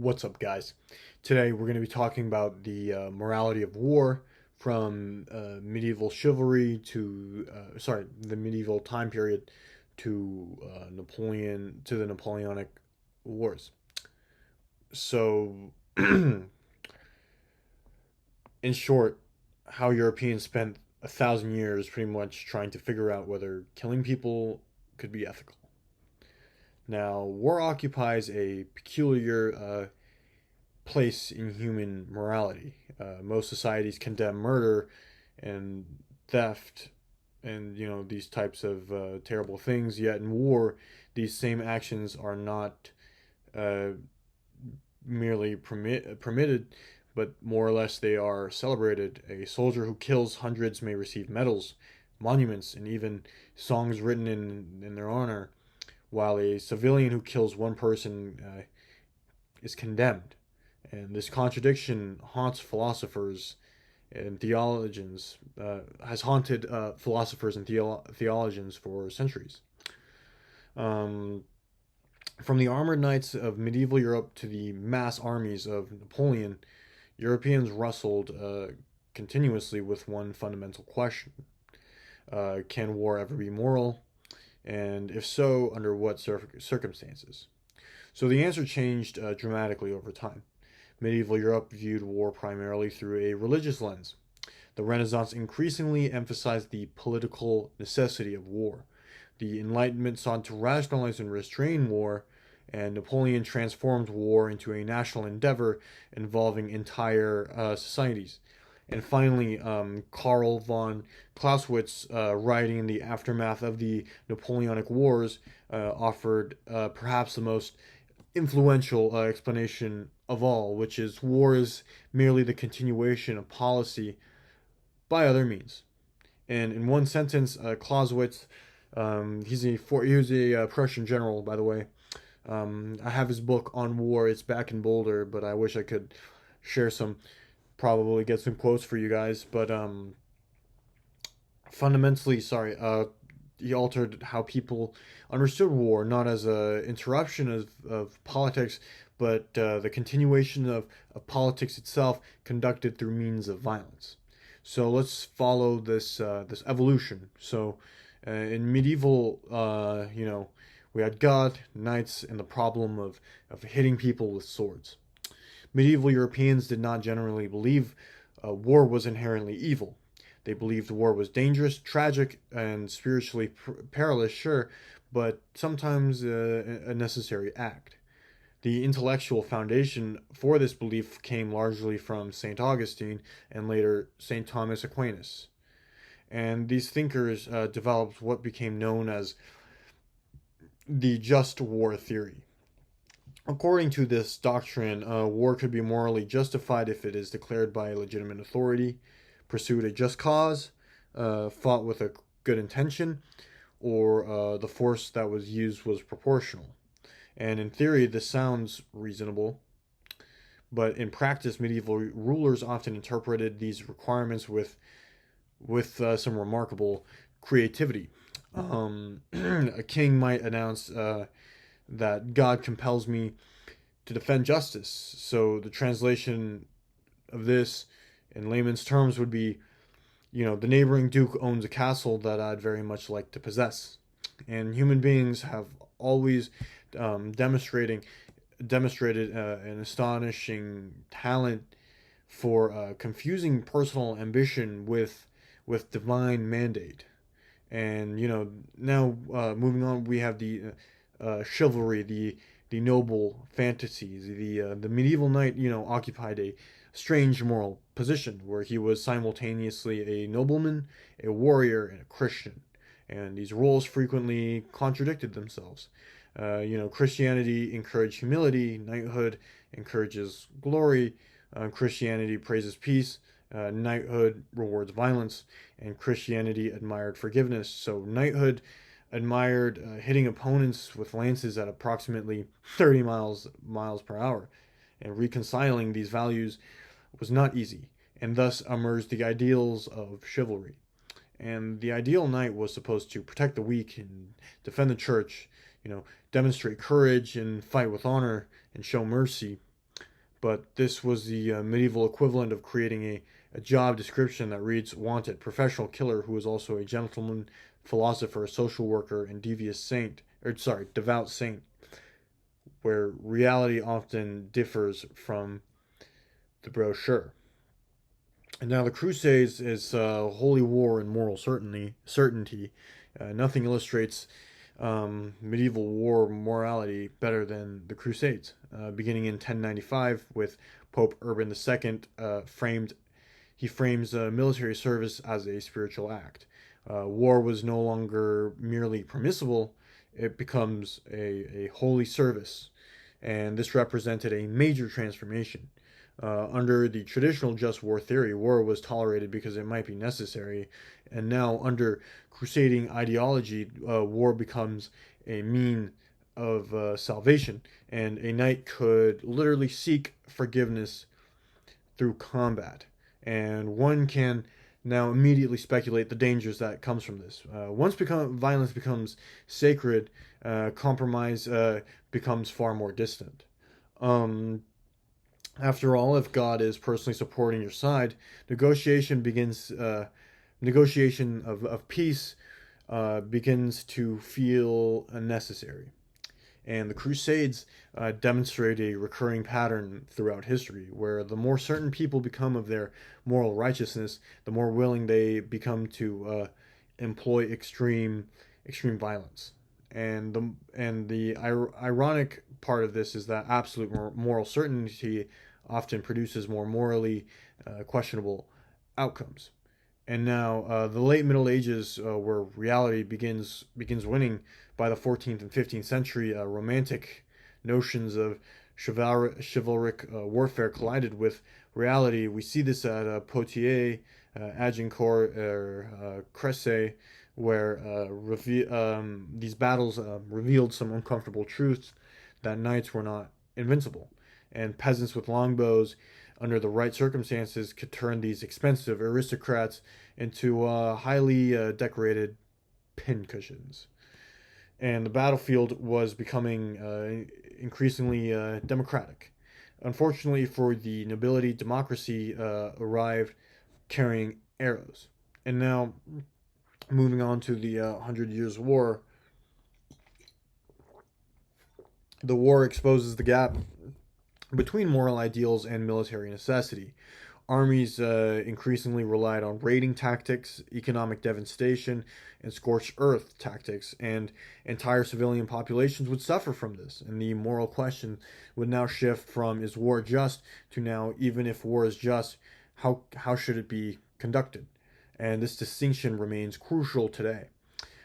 What's up, guys? Today we're going to be talking about the morality of war from medieval chivalry the medieval time period to the Napoleonic Wars. So, in short, how Europeans spent 1,000 years pretty much trying to figure out whether killing people could be ethical. Now, war occupies a peculiar place in human morality. Most societies condemn murder and theft and these types of terrible things. Yet in war, these same actions are not uh, merely permitted, but more or less they are celebrated. A soldier who kills hundreds may receive medals, monuments, and even songs written in their honor, while a civilian who kills one person is condemned. And this contradiction haunts philosophers and theologians, has haunted philosophers and theologians for centuries. Um, from the armored knights of medieval Europe to the mass armies of Napoleon, Europeans wrestled continuously with one fundamental question: can war ever be moral? And if so, under what circumstances? So the answer changed dramatically over time. Medieval Europe viewed war primarily through a religious lens. The Renaissance increasingly emphasized the political necessity of war. The Enlightenment sought to rationalize and restrain war, and Napoleon transformed war into a national endeavor involving entire societies. And finally, Karl von Clausewitz, writing in the aftermath of the Napoleonic Wars, offered perhaps the most influential explanation of all, which is war is merely the continuation of policy by other means. And in one sentence, Clausewitz, he was a Prussian general, by the way. I have his book on war. It's back in Boulder, but I wish I could share some, probably get some quotes for you guys. But fundamentally, he altered how people understood war, not as a interruption of politics, but the continuation of politics itself conducted through means of violence. So let's follow this evolution. So in medieval, we had God, knights, and the problem of hitting people with swords. Medieval Europeans did not generally believe war was inherently evil. They believed war was dangerous, tragic, and spiritually perilous, sure, but sometimes a necessary act. The intellectual foundation for this belief came largely from St. Augustine and later St. Thomas Aquinas. And these thinkers developed what became known as the just war theory. According to this doctrine, war could be morally justified if it is declared by a legitimate authority, pursued a just cause, fought with a good intention, or the force that was used was proportional. And in theory, this sounds reasonable, but in practice, medieval rulers often interpreted these requirements with some remarkable creativity. A king might announce that God compels me to defend justice. So the translation of this in layman's terms would be, the neighboring duke owns a castle that I'd very much like to possess. And human beings have always demonstrated an astonishing talent for confusing personal ambition with divine mandate. And now moving on, we have the chivalry, the noble fantasies. The medieval knight, occupied a strange moral position where he was simultaneously a nobleman, a warrior, and a Christian. And these roles frequently contradicted themselves. Christianity encouraged humility, knighthood encourages glory, Christianity praises peace, knighthood rewards violence, and Christianity admired forgiveness. So knighthood admired hitting opponents with lances at approximately 30 miles per hour, and reconciling these values was not easy, and thus emerged the ideals of chivalry. And the ideal knight was supposed to protect the weak and defend the church, demonstrate courage and fight with honor and show mercy. but this was the medieval equivalent of creating a job description that reads wanted professional killer who is also a gentleman, philosopher, social worker, and devout saint, where reality often differs from the brochure. And now the Crusades is holy war and moral certainty. Nothing illustrates medieval war morality better than the Crusades. Beginning in 1095 with Pope Urban II, he frames military service as a spiritual act. War was no longer merely permissible; it becomes a holy service, and this represented a major transformation. Under the traditional just war theory, war was tolerated because it might be necessary, and now under crusading ideology, war becomes a mean of salvation, and a knight could literally seek forgiveness through combat. And one can now immediately speculate the dangers that comes from this. Once violence becomes sacred, compromise becomes far more distant. Um, After all, if God is personally supporting your side, negotiation begins. Negotiation of peace begins to feel unnecessary. And the Crusades demonstrate a recurring pattern throughout history, where the more certain people become of their moral righteousness, the more willing they become to employ extreme violence. And the ironic part of this is that absolute moral certainty often produces more morally questionable outcomes. And now the late Middle Ages, where reality begins winning. By the 14th and 15th century, romantic notions of chivalric warfare collided with reality. We see this at Poitiers, Agincourt, or Cressy, where these battles revealed some uncomfortable truths that knights were not invincible, and peasants with longbows, under the right circumstances, could turn these expensive aristocrats into highly decorated pincushions. And the battlefield was becoming increasingly democratic. Unfortunately for the nobility, democracy arrived carrying arrows. And now, moving on to the Hundred Years' War, the war exposes the gap between moral ideals and military necessity. Armies increasingly relied on raiding tactics, economic devastation, and scorched earth tactics, and entire civilian populations would suffer from this. And the moral question would now shift from is war just to now, even if war is just, how should it be conducted? And this distinction remains crucial today.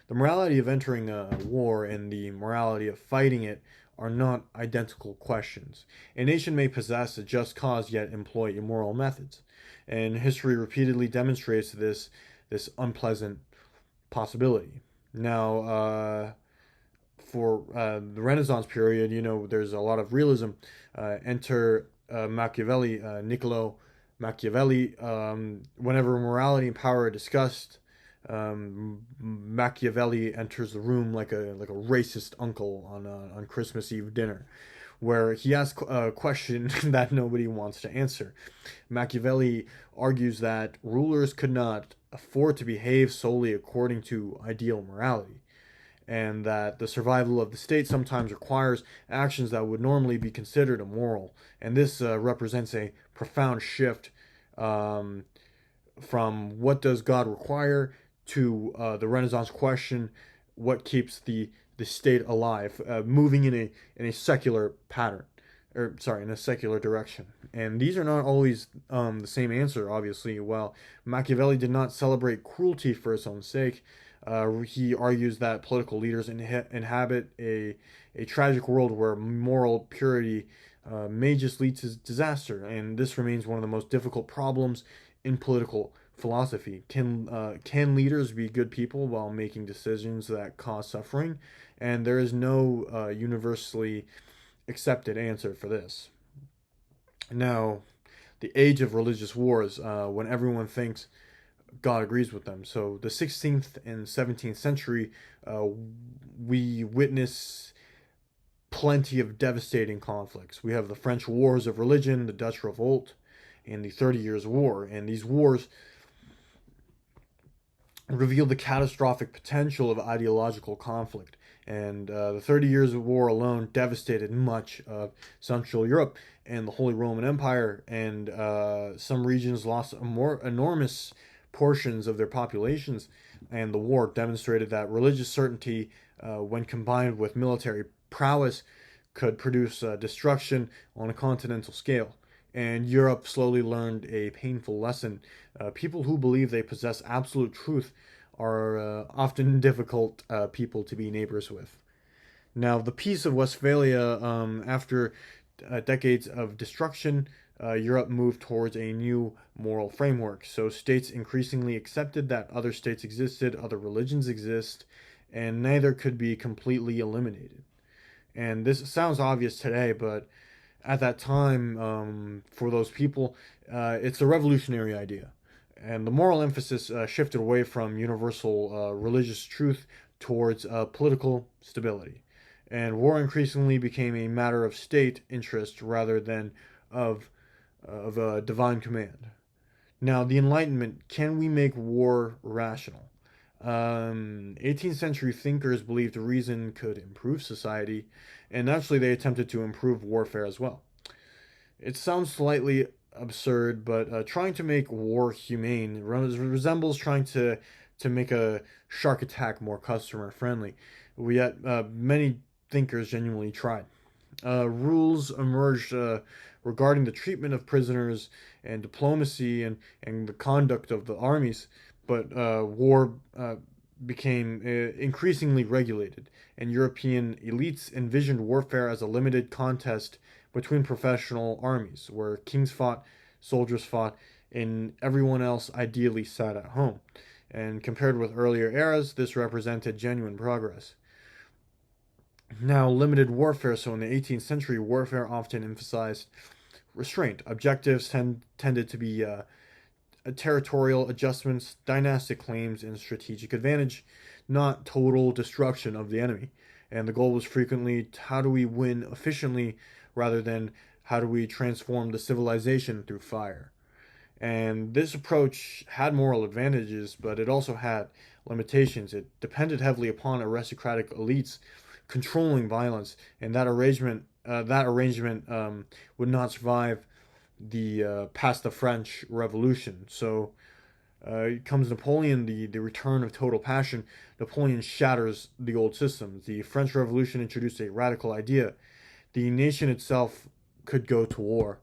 The morality of entering a war and the morality of fighting it are not identical questions. A nation may possess a just cause yet employ immoral methods, and history repeatedly demonstrates this unpleasant possibility. Now, for the Renaissance period, there's a lot of realism. Enter Machiavelli, Niccolo Machiavelli. Whenever morality and power are discussed, Machiavelli enters the room like a racist uncle on Christmas Eve dinner, where he asks a question that nobody wants to answer. Machiavelli argues that rulers could not afford to behave solely according to ideal morality, and that the survival of the state sometimes requires actions that would normally be considered immoral. And this represents a profound shift from what does God require to the Renaissance question, what keeps the state alive, moving in a secular pattern, or sorry, in a secular direction. And these are not always the same answer. Obviously, while Machiavelli did not celebrate cruelty for its own sake, he argues that political leaders inhabit a tragic world where moral purity may just lead to disaster, and this remains one of the most difficult problems in political philosophy. Can leaders be good people while making decisions that cause suffering? And there is no universally accepted answer for this. Now, the age of religious wars, when everyone thinks God agrees with them. So the 16th and 17th century, we witness plenty of devastating conflicts. We have the French Wars of Religion, the Dutch Revolt, and the 30 Years' War. And these wars revealed the catastrophic potential of ideological conflict. And the 30 Years of War alone devastated much of Central Europe and the Holy Roman Empire, and some regions lost more enormous portions of their populations. And the war demonstrated that religious certainty, when combined with military prowess, could produce destruction on a continental scale. And Europe slowly learned a painful lesson. People who believe they possess absolute truth are often difficult people to be neighbors with. Now, the Peace of Westphalia, after decades of destruction, Europe moved towards a new moral framework. So states increasingly accepted that other states existed, other religions exist, and neither could be completely eliminated. And this sounds obvious today, but at that time, for those people, it's a revolutionary idea. And the moral emphasis shifted away from universal religious truth towards political stability. And war increasingly became a matter of state interest rather than of a divine command. Now, the Enlightenment, can we make war rational? 18th century thinkers believed reason could improve society, and actually they attempted to improve warfare as well. It sounds slightly absurd, but trying to make war humane resembles trying to make a shark attack more customer friendly. Yet many thinkers genuinely tried. Rules emerged regarding the treatment of prisoners and diplomacy and the conduct of the armies, but war became increasingly regulated, and European elites envisioned warfare as a limited contest between professional armies, where kings fought, soldiers fought, and everyone else ideally sat at home. And compared with earlier eras, this represented genuine progress. Now, limited warfare. So in the 18th century, warfare often emphasized restraint. Objectives tended to be territorial adjustments, dynastic claims, and strategic advantage, not total destruction of the enemy. And the goal was frequently, how do we win efficiently, rather than how do we transform the civilization through fire. And this approach had moral advantages, but it also had limitations. It depended heavily upon aristocratic elites controlling violence, and that arrangement would not survive the past the French Revolution. So comes Napoleon, the return of total passion. Napoleon shatters the old systems. The French Revolution introduced a radical idea. The nation itself could go to war,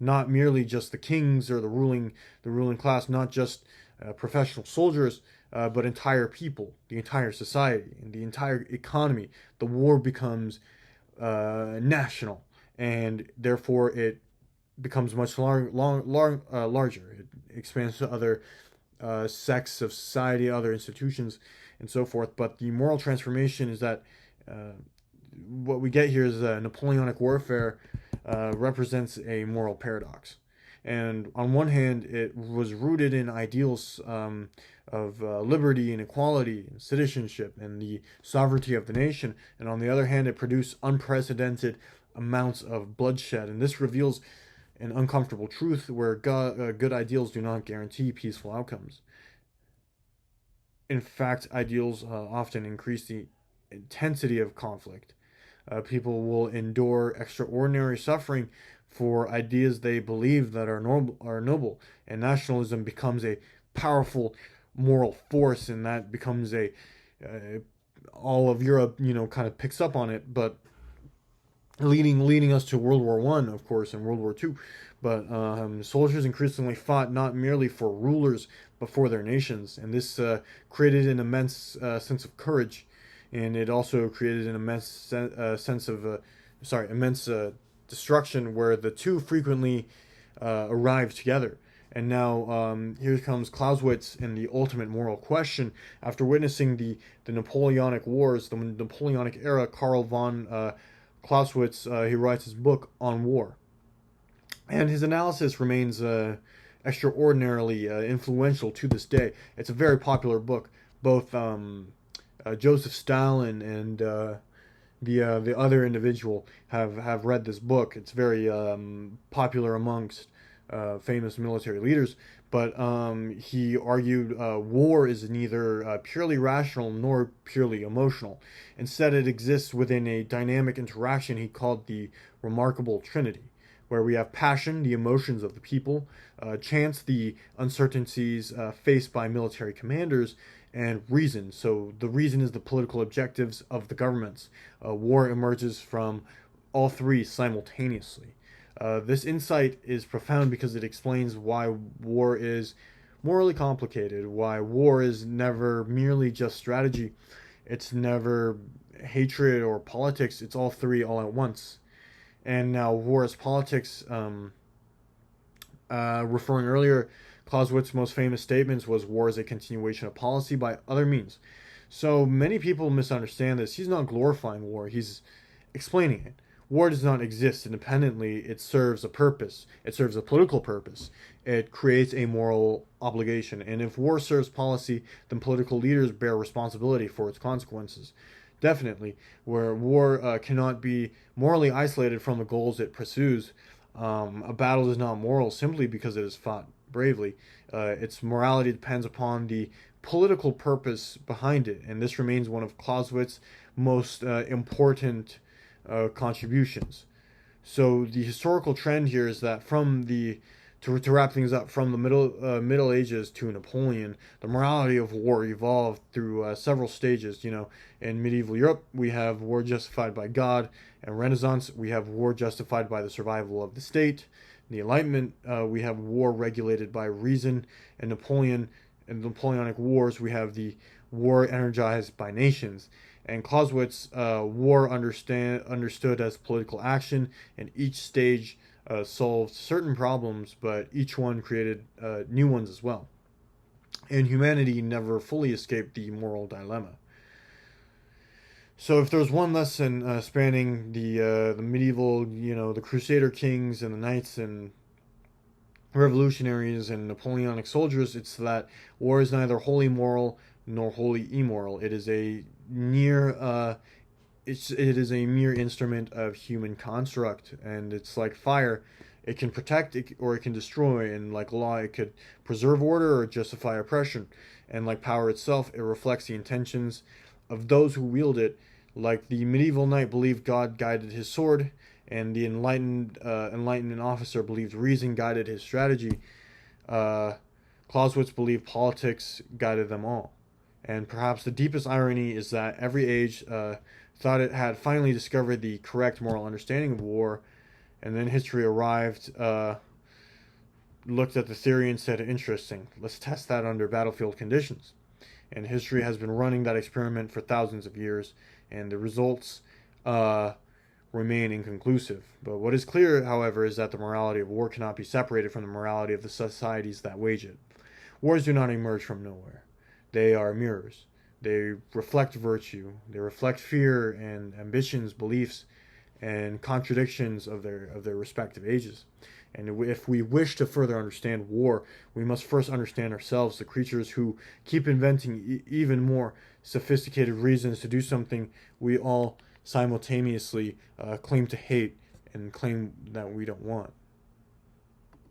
not merely just the kings or the ruling class, not just professional soldiers, but entire people, the entire society, and the entire economy. The war becomes national, and therefore it becomes much larger. It expands to other sects of society, other institutions, and so forth. But the moral transformation is that what we get here is Napoleonic warfare represents a moral paradox. And on one hand, it was rooted in ideals of liberty and equality and citizenship and the sovereignty of the nation. And on the other hand, it produced unprecedented amounts of bloodshed. And this reveals an uncomfortable truth where good ideals do not guarantee peaceful outcomes. In fact, ideals often increase the intensity of conflict. People will endure extraordinary suffering for ideas they believe that are noble, and nationalism becomes a powerful moral force, and that becomes all of Europe, kind of picks up on it, but leading us to World War I, of course, and World War II. But soldiers increasingly fought not merely for rulers, but for their nations, and this created an immense sense of courage, and it also created an immense sense of immense destruction, where the two frequently arrive together. And now here comes Clausewitz and the ultimate moral question. After witnessing the Napoleonic Wars, the Napoleonic era, Karl von Clausewitz, he writes his book on war. And his analysis remains extraordinarily influential to this day. It's a very popular book. Both Joseph Stalin the other individual have read this book. It's very popular amongst famous military leaders. But he argued war is neither purely rational nor purely emotional. Instead, it exists within a dynamic interaction he called the remarkable trinity, where we have passion, the emotions of the people, chance, the uncertainties faced by military commanders, and reason. So the reason is the political objectives of the governments. War emerges from all three simultaneously. This insight is profound because it explains why war is morally complicated, why war is never merely just strategy, it's never hatred or politics, it's all three all at once. And now, war is politics, referring earlier, Clausewitz's most famous statements was war is a continuation of policy by other means. So many people misunderstand this. He's not glorifying war, he's explaining it. War does not exist independently. It serves a purpose. It serves a political purpose. It creates a moral obligation. And if war serves policy, then political leaders bear responsibility for its consequences. Definitely, where war cannot be morally isolated from the goals it pursues. A battle is not moral simply because it is fought bravely. Its morality depends upon the political purpose behind it. And this remains one of Clausewitz's most important contributions. So the historical trend here is that from the to wrap things up, from the Middle Ages to Napoleon, the morality of war evolved through several stages. You know, in medieval Europe, we have war justified by God, and Renaissance, we have war justified by the survival of the state. In the Enlightenment, we have war regulated by reason, and in the Napoleonic Wars, we have the war energized by nations. And Clausewitz, war understood as political action, and each stage solved certain problems, but each one created new ones as well. And humanity never fully escaped the moral dilemma. So, if there's one lesson spanning the medieval, the Crusader kings and the knights and revolutionaries and Napoleonic soldiers, it's that war is neither wholly moral nor wholly immoral. It is a it is a mere instrument of human construct, and it's like fire. It can protect or it can destroy, and like law, it could preserve order or justify oppression. And like power itself, it reflects the intentions of those who wield it. Like the medieval knight believed God guided his sword, and the enlightenment officer believed reason guided his strategy. Clausewitz believed politics guided them all. And perhaps the deepest irony is that every age thought it had finally discovered the correct moral understanding of war, and then history arrived, looked at the theory and said, interesting, let's test that under battlefield conditions. And history has been running that experiment for thousands of years, and the results remain inconclusive. But what is clear, however, is that the morality of war cannot be separated from the morality of the societies that wage it. Wars do not emerge from nowhere. They are mirrors. They reflect virtue. They reflect fear and ambitions, beliefs, and contradictions of their respective ages. And if we wish to further understand war, we must first understand ourselves, the creatures who keep inventing even more sophisticated reasons to do something we all simultaneously claim to hate and claim that we don't want.